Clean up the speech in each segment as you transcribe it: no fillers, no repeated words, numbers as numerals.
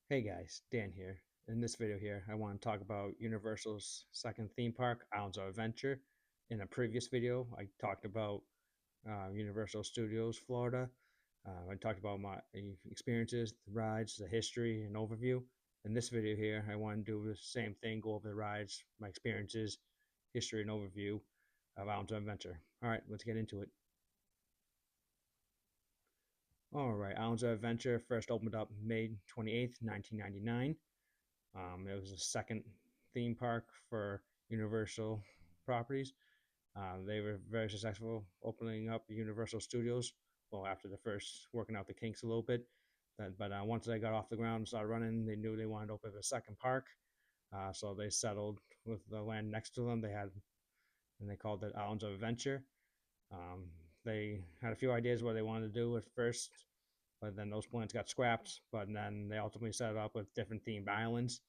Hey guys, Dan here. In this video here, I want to talk about Universal's second theme park, Islands of Adventure. In a previous video, I talked about Universal Studios Florida. I talked about my experiences, the rides, the history, and overview. In this video here, I want to do the same thing, go over the rides, my experiences, history, and overview of Islands of Adventure. All right, let's get into it. All right, Islands of Adventure first opened up May 28th, 1999. It was the second theme park for Universal properties. They were very successful opening up Universal Studios. Well, after the first working out the kinks a little bit, but once they got off the ground and started running, they knew they wanted to open a second park. So they settled with the land next to them. And they called it Islands of Adventure. Um, they had a few ideas what they wanted to do at first, but then those plans got scrapped. But then they ultimately set it up with different themed islands.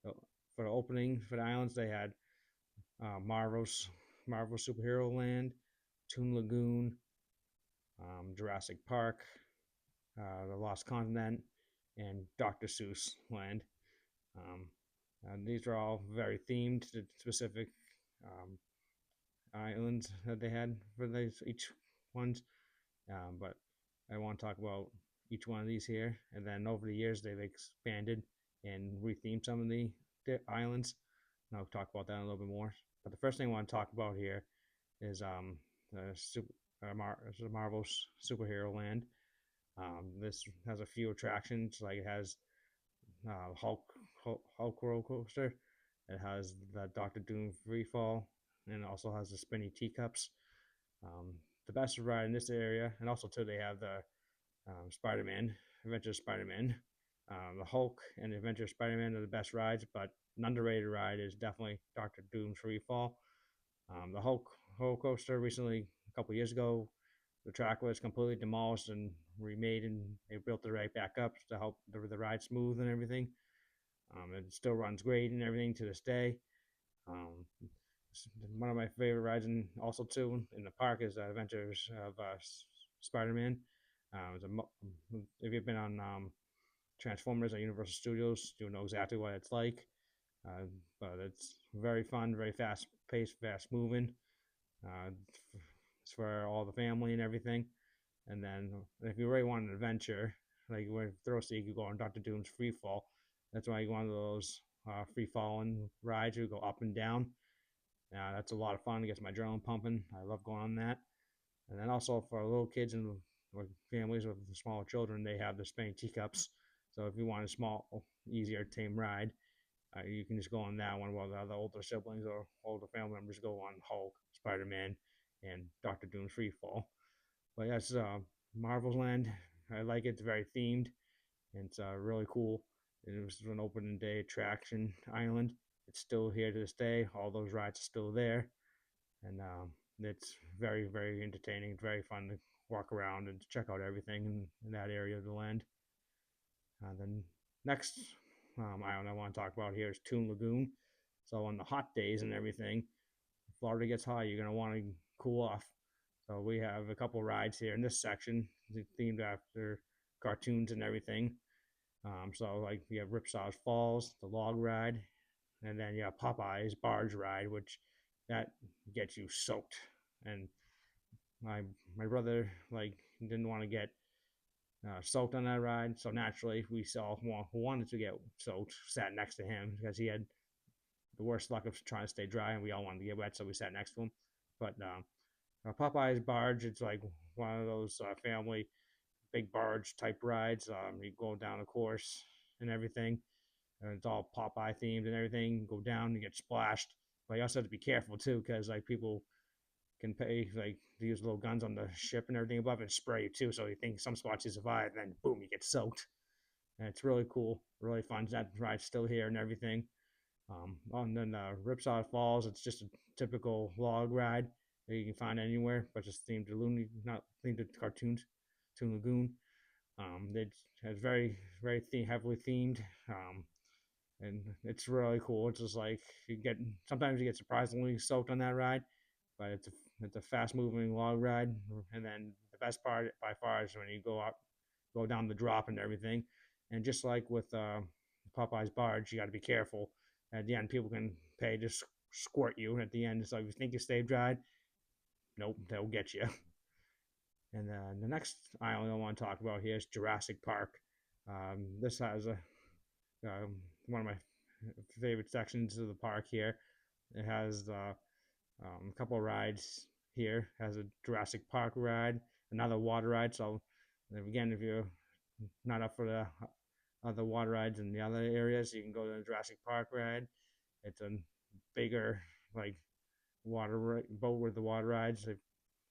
So for the opening for the islands, they had Marvel Superhero Land, Toon Lagoon, Jurassic Park, the Lost Continent, and Dr. Seuss Land. Um, and these are all very themed to specific um, islands that they had for these each ones. But I want to talk about each one of these here, and then over the years they've expanded and rethemed some of the islands. And I'll talk about that a little bit more. But the first thing I want to talk about here is the Marvel's Superhero Land. This has a few attractions, like it has Hulk roller coaster. It has the Doctor Doom free fall, and it also has the spinny teacups. Um, the best ride in this area, and also too they have the Spider-Man, Adventure Spider-Man. The Hulk and the Adventure Spider-Man are the best rides, but an underrated ride is definitely Doctor Doom's free fall. The Hulk roller coaster recently, a couple years ago, the track was completely demolished and remade, and they built it right back up to help the ride smooth and everything. It still runs great and everything to this day. Um, One of my favorite rides, and also too in the park, is Adventures of Spider-Man. If you've been on Transformers at Universal Studios, you'll know exactly what it's like. Uh, but it's very fun, very fast paced, fast moving. Uh, it's for all the family and everything. And then if you really want an adventure, like with Thrill Seek, you go on Doctor Doom's Free Fall. That's why you want those free falling rides. You go up and down. That's a lot of fun. It gets my adrenaline pumping. I love going on that. And then also for little kids and or families with smaller children, they have the spinning teacups. So if you want a small, easier, tame ride, you can just go on that one while the other older siblings or older family members go on Hulk, Spider Man, and Doctor Doom's Free Fall. But that's Marvel's Land. I like it. It's very themed. And it's really cool. It was an opening day attraction island. It's still here to this day. All those rides are still there, and it's very, very entertaining. It's very fun to walk around and check out everything in that area of the land. Then next island I want to talk about here is Toon Lagoon. So on the hot days and everything, Florida gets hot, you're gonna want to cool off. So we have a couple rides here in this section themed after cartoons and everything. So like we have Ripsaw's Falls, the log ride, and then you have Popeye's barge ride, which that gets you soaked. And my my brother like didn't want to get soaked on that ride, so naturally we saw who wanted to get soaked sat next to him because he had the worst luck of trying to stay dry, and we all wanted to get wet, so we sat next to him. But Popeye's barge, it's like one of those family big barge type rides. You go down the course and everything. And it's all Popeye themed and everything. Go down and get splashed. But you also have to be careful too, because like people can pay like to use little guns on the ship and everything above and spray you too. So you think some spots you survive, and then boom, you get soaked. And it's really cool, really fun. That ride's still here and everything. And then Ripsaw Falls, it's just a typical log ride that you can find anywhere, but just themed to Looney, not themed to cartoons, Toon Lagoon. It has very, very heavily themed, and it's really cool. It's just like you get sometimes you get surprisingly soaked on that ride, but it's a fast moving log ride, and then the best part by far is when you go down the drop and everything, and just like with Popeye's barge, you got to be careful. At the end, people can pay to squirt you. At the end, it's like, if you think you stay dried, nope, they'll get you. And then the next island I want to talk about here is Jurassic Park. This has one of my favorite sections of the park here. It has a couple of rides here. It has a Jurassic Park ride, another water ride. So again, if you're not up for the other water rides in the other areas, you can go to the Jurassic Park ride. It's a bigger like boat with the water rides.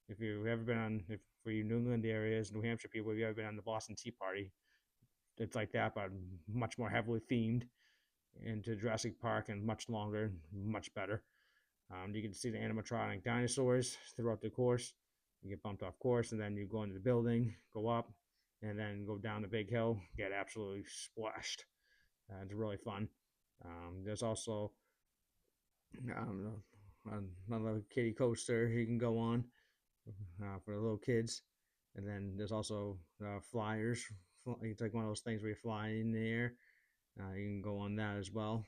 If you've ever been on, if for you New England areas, New Hampshire people, if you've ever been on the Boston Tea Party, it's like that, but much more heavily themed into Jurassic Park and much longer, much better. You can see the animatronic dinosaurs throughout the course. You get bumped off course, and then you go into the building, go up, and then go down the big hill, get absolutely splashed. It's really fun. There's also another kiddie coaster you can go on for the little kids. And then there's also flyers. It's like one of those things where you fly in the air. You can go on that as well.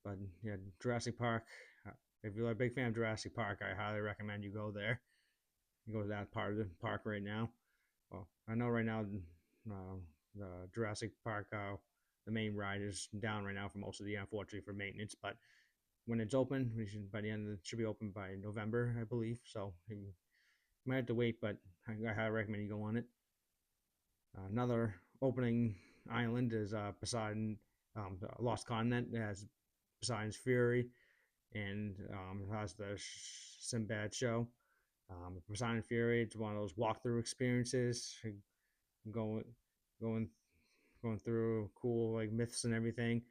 But yeah, Jurassic Park. If you're a big fan of Jurassic Park, I highly recommend you go there. You go to that part of the park right now. Well, I know right now the Jurassic Park, the main ride is down right now for most of the year, unfortunately for maintenance. But when it's open, by the end, it should be open by November, I believe. So you might have to wait, but I highly recommend you go on it. Another opening island is Poseidon, Lost Continent. It has Poseidon's Fury, and it has the Sinbad show. Poseidon Fury, it's one of those walkthrough experiences, going going going through cool like myths and everything.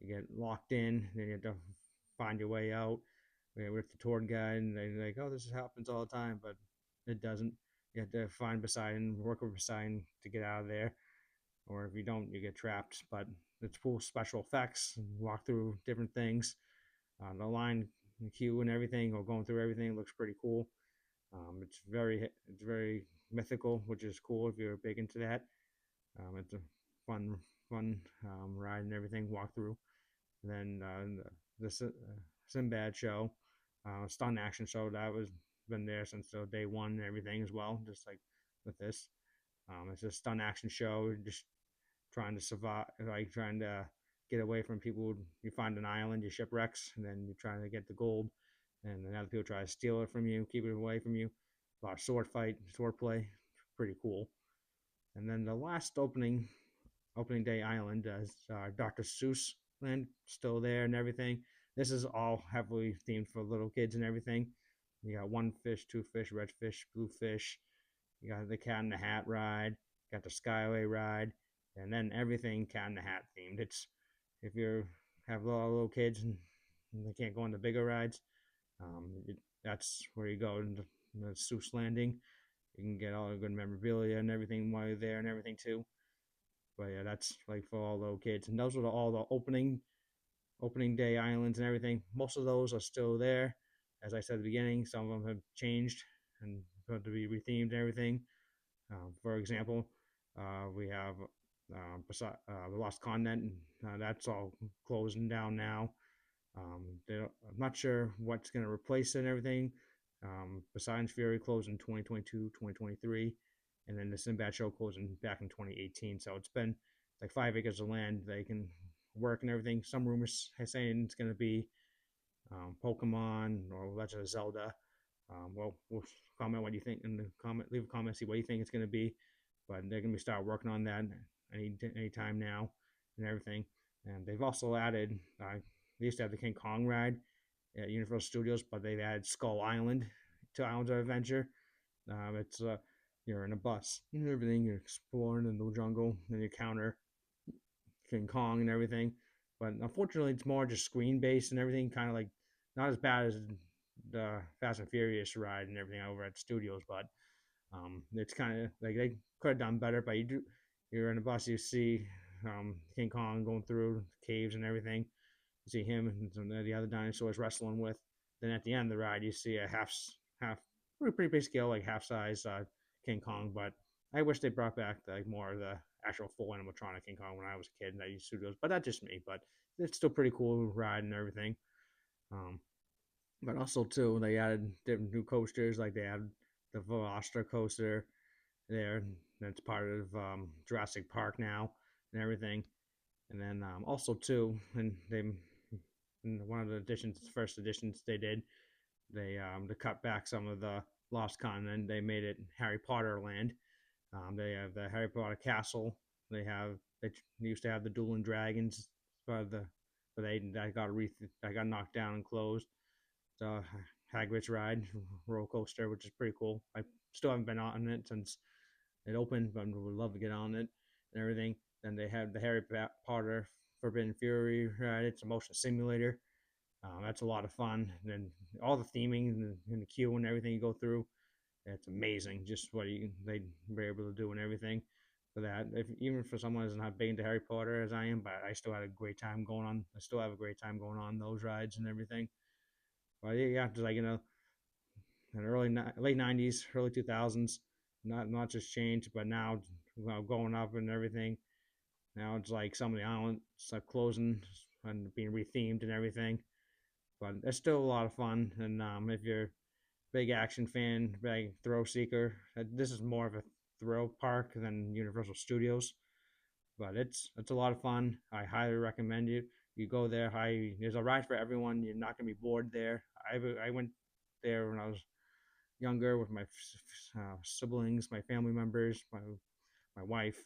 You get locked in, then you have to find your way out. With the tour guide, and they're like, "Oh, this happens all the time," but it doesn't. You have to find Poseidon, work with Poseidon to get out of there, or if you don't, you get trapped. But it's cool special effects, walk through different things. The line, the queue, and everything, or going through everything looks pretty cool. It's very mythical, which is cool if you're big into that. It's a fun ride and everything, walk through. And then the Sinbad show, stunt action show that was been there since day one and everything as well, just like with this. It's a stunt action show, just trying to survive, like trying to get away from people. You find an island, you shipwrecks, and then you're trying to get the gold, and then other people try to steal it from you, keep it away from you. A lot of sword fight, sword play, pretty cool. And then the last opening day island is Dr. Seuss land, still there and everything. This is all heavily themed for little kids and everything. You got one fish, two fish, red fish, blue fish. You got the Cat in the Hat ride, got the Skyway ride, and then everything Cat in the Hat themed. It's if you have a lot of little kids and they can't go on the bigger rides, that's where you go in the Seuss Landing. You can get all the good memorabilia and everything while you're there and everything too. But yeah, that's like for all little kids. And those are all the opening day islands and everything. Most of those are still there. As I said at the beginning, some of them have changed and going to be rethemed and everything. For example, we have the Lost Continent, and that's all closing down now. I'm not sure what's going to replace it and everything. Poseidon's Fury closed in 2022, 2023, and then the Sinbad show closing back in 2018. So it's been like 5 acres of land they can work and everything. Some rumors are saying it's going to be Pokemon or Legend of Zelda. We'll comment what you think in the comment. Leave a comment, see what you think it's going to be. But they're going to start working on that any time now and everything. And they've also added. They used to have the King Kong ride at Universal Studios, but they've added Skull Island to Islands of Adventure. It's you're in a bus and everything. You're exploring in the jungle, and you counter King Kong and everything. But unfortunately, it's more just screen based and everything. Kind of like not as bad as the Fast and Furious ride and everything over at studios, but it's kind of like they could have done better. But you're in a bus, you see King Kong going through caves and everything. You see him and some of the other dinosaurs wrestling with. Then at the end of the ride, you see a half pretty big scale, like half size King Kong. But I wish they brought back more of the actual full animatronic King Kong when I was a kid, and I used studios, but that's just me. But it's still pretty cool ride and everything. Um, but also too, they added different new coasters, like they had the Veloster coaster there. That's part of Jurassic Park now and everything. And then also too, and they in one of the editions, first editions they did, they to cut back some of the Lost Continent, they made it Harry Potter land. They have the Harry Potter castle. They used to have the Dueling Dragons, but that got knocked down and closed. The Hagrid's ride roller coaster, which is pretty cool. I still haven't been on it since it opened, but would love to get on it and everything. Then they have the Harry Potter Forbidden Fury ride. It's a motion simulator. That's a lot of fun. And then all the theming and the queue and everything you go through, it's amazing. Just what they were able to do and everything for that. Even for someone who's not big into Harry Potter as I am, but I still had a great time going on. I still have a great time going on those rides and everything. But yeah, just like in the late '90s, early 2000s, not just changed, but now going up and everything. Now it's like some of the islands are closing and being rethemed and everything. But it's still a lot of fun. And if you're a big action fan, big thrill seeker, this is more of a thrill park than Universal Studios. But it's a lot of fun. I highly recommend you go there. There's a ride for everyone. You're not gonna be bored there. I went there when I was younger with my siblings, my family members, my wife,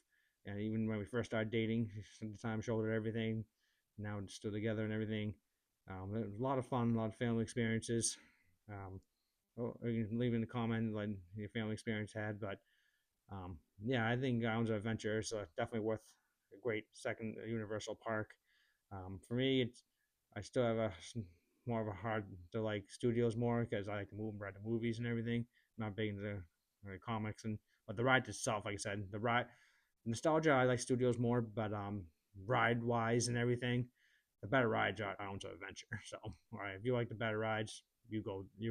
and even when we first started dating, at the time showed her everything. Now we're still together and everything. It was a lot of fun, a lot of family experiences. Um, you can leave in the comment like your family experience had, but yeah, I think Islands of Adventure is definitely worth a great second Universal Park. For me, it's I still have a more of a hard to like studios more because I like to move, read the movies and everything. I'm not big into comics and but the ride itself, like I said, the ride nostalgia. I like studios more, but ride wise and everything, the better rides are Islands of Adventure. So, all right, if you like the better rides, you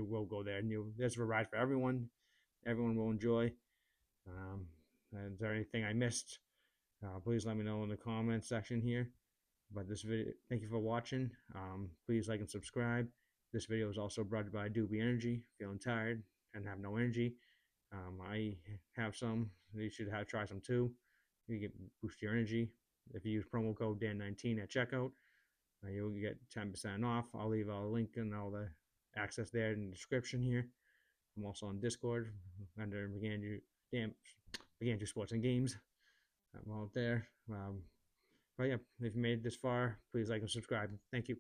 will go there, and there's a ride for everyone. Everyone will enjoy. Um, is there anything I missed? Please let me know in the comments section here. But this video, thank you for watching. Please like and subscribe. This video is also brought to you by Doobie Energy. Feeling tired and have no energy? I have some. You should try some too. You get boost your energy. If you use promo code Dan19 at checkout, you'll get 10% off. I'll leave a link and all the access there in the description here. I'm also on Discord under Began to Sports and Games. I'm out there. But yeah, if you made it this far, please like and subscribe. Thank you.